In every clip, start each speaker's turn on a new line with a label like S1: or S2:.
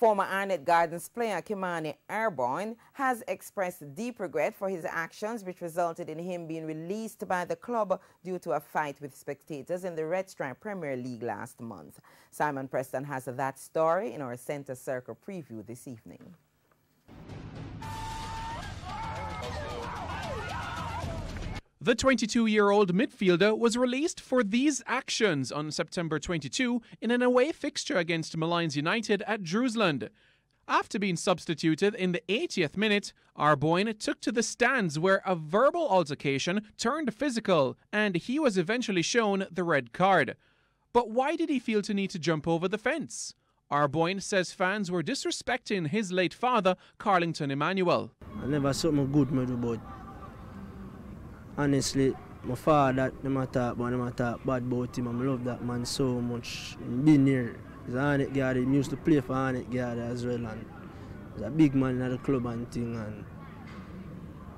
S1: Former Arnett Gardens player Kimani Arbourine has expressed deep regret for his actions, which resulted in him being released by the club due to a fight with spectators in the Red Stripe Premier League last month. Simon Preston has that story in our Centre Circle preview this evening.
S2: The 22-year-old midfielder was released for these actions on September 22 in an away fixture against Malines United at Drewsland. After being substituted in the 80th minute, Arbourine took to the stands where a verbal altercation turned physical and he was eventually shown the red card. But why did he feel to need to jump over the fence? Arbourine says fans were disrespecting his late father, Carlington Emmanuel.
S3: I never saw my good me do, but honestly, my father, them talk bad about him. I love that man so much. Been here. He's an Arnett guy. He used to play for Arnett guy as well. And he's a big man in the club and thing. And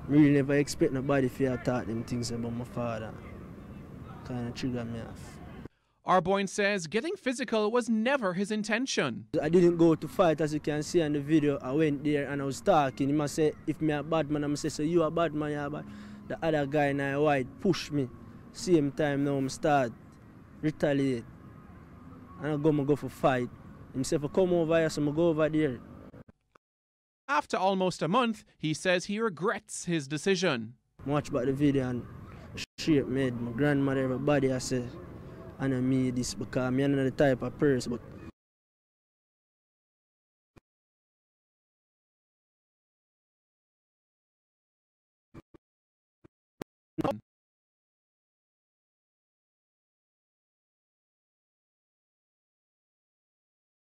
S3: really never expect nobody to talk them things about my father. Kind of trigger me off.
S2: Arbourine says getting physical was never his intention.
S3: I didn't go to fight, as you can see in the video. I went there and I was talking. He must say, if me a bad man, I must say, so you a bad man, you a bad. The other guy in the white pushed me. Same time now I start retaliate. And I go for fight. Himself I come over here, so I go over there.
S2: After almost a month, he says he regrets his decision.
S3: Watch back the video and shape made my grandmother, everybody I said, and I made this because I'm not the type of person. But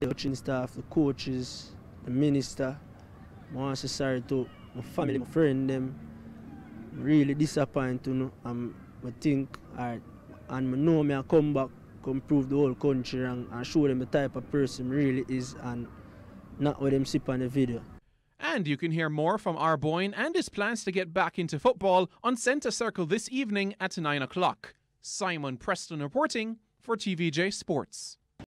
S3: the coaching staff, the coaches, the minister, I want to say sorry to my family, my friend, them. Really disappointed, you know. I think, and I know me I come back, come prove the whole country and show them the type of person really is and not what them see on the video.
S2: And you can hear more from Arbourine and his plans to get back into football on Centre Circle this evening at 9 o'clock. Simon Preston reporting for TVJ Sports.